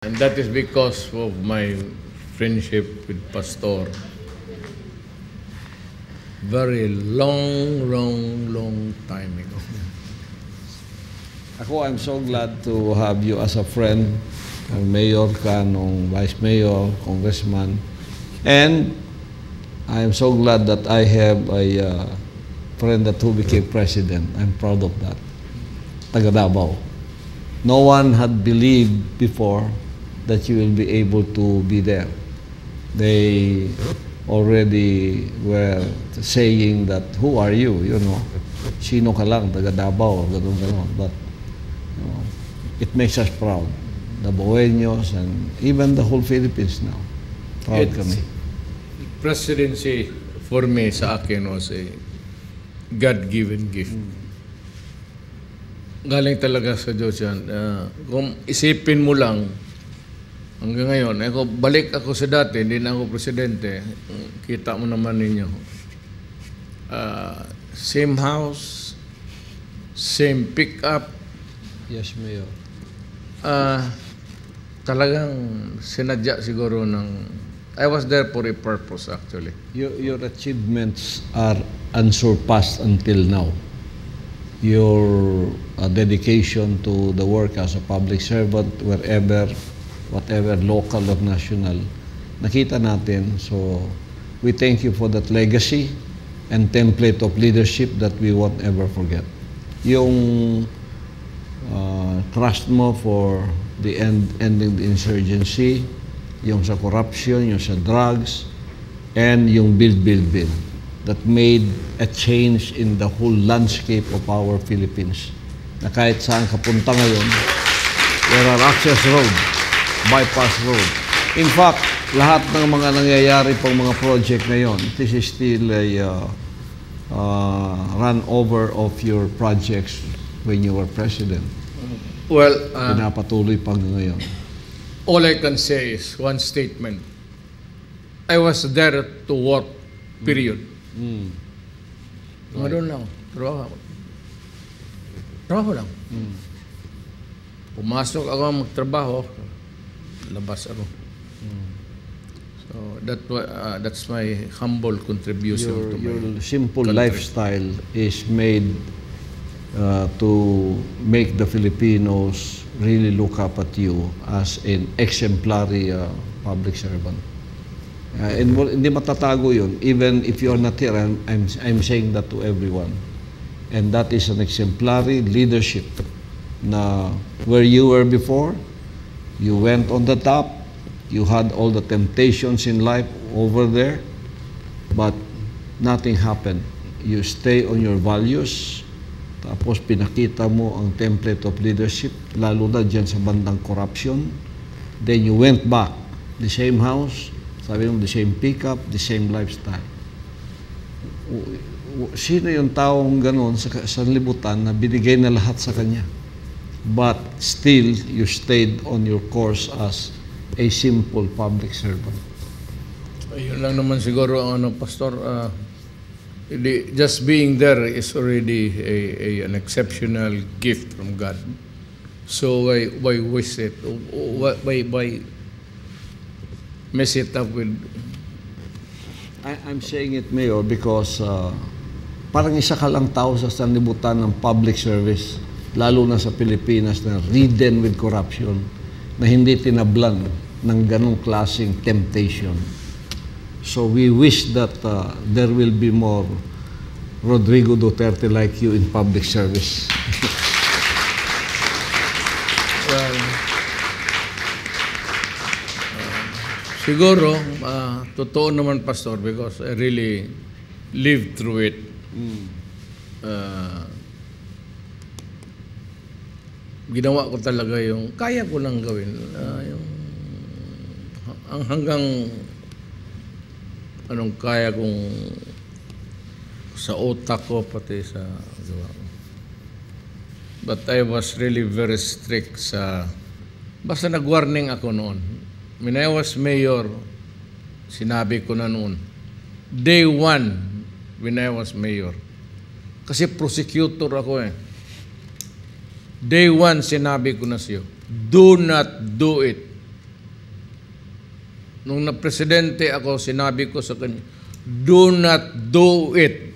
And that is because of my friendship with Pastor. Very long time ago. Ako, I'm so glad to have you as a friend. Ang mayor ka, nung vice mayor, congressman. And I'm so glad that I have a friend that who became president. I'm proud of that. Taga Davao. No one had believed before that you will be able to be there. They already were saying that, who are you? You know, sino ka lang, taga Davao, gano'n. But you know, it makes us proud. The Boeños and even the whole Philippines now. Proud kami. Presidency for me sa akin was a God-given gift. Galing talaga sa Diyos yan. Kung isipin mo lang, hanggang ngayon, balik ako sa dati, hindi na ako presidente, kita mo naman ninyo. Same house, same pick-up. Yes, Mayor. Talagang sinadya siguro ng... I was there for a purpose actually. Your achievements are unsurpassed until now. Your dedication to the work as a public servant, wherever, whatever, local or national, nakita natin. So, we thank you for that legacy and template of leadership that we won't ever forget. Yung trust mo for the ending the insurgency, yung sa corruption, yung sa drugs, and yung build that made a change in the whole landscape of our Philippines. Na kahit saan ka punta ngayon, there are access road, bypass road. In fact, lahat ng mga nangyayari pang mga project ngayon, this is still a run over of your projects when you were president. Well, pinapatuloy pang ngayon. All I can say is one statement. I was there to work, period. Doon lang, trabaho lang. Pumasok ako magtrabaho, labas ako. So that's my humble contribution to my your simple country. lifestyle is made to make the Filipinos really look up at you as an exemplary public servant. And hindi matatago yun. Even if you're not here, I'm saying that to everyone. And that is an exemplary leadership na where you were before, you went on the top, you had all the temptations in life over there, but nothing happened. You stay on your values, tapos pinakita mo ang template of leadership, lalo na dyan sa bandang corruption. Then you went back, the same house, sabi mo, the same pickup, the same lifestyle. Sino yung taong gano'n sa libutan na binigay na lahat sa kanya? But still, you stayed on your course as a simple public servant. Ayun lang naman siguro ang Pastor, just being there is already an exceptional gift from God. So why waste it? Why mess it up with... I'm saying it, Mayor, because parang isa ka lang tao sa sanlibutan ng public service, lalo na sa Pilipinas na ridden with corruption, na hindi tinablan ng ganong klaseng temptation. So we wish that there will be more Rodrigo Duterte like you in public service. Well, siguro, totoo naman, Pastor, because I really lived through it. Ginawa ko talaga yung kaya ko lang gawin. Hanggang anong kaya kong sa utak ko, pati sa gawa ko. But I was really very strict sa... Basta nag-warning ako noon. When I was mayor, sinabi ko na noon, day one, when I was mayor, kasi prosecutor ako eh. Day one, sinabi ko na siyo, do not do it. nung na-presidente ako, sinabi ko sa kanya, do not do it.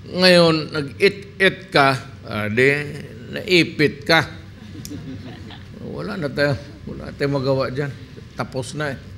Ngayon, nag-it-it ka, naipit ka. Wala na tayo magawa dyan. Tapos na eh.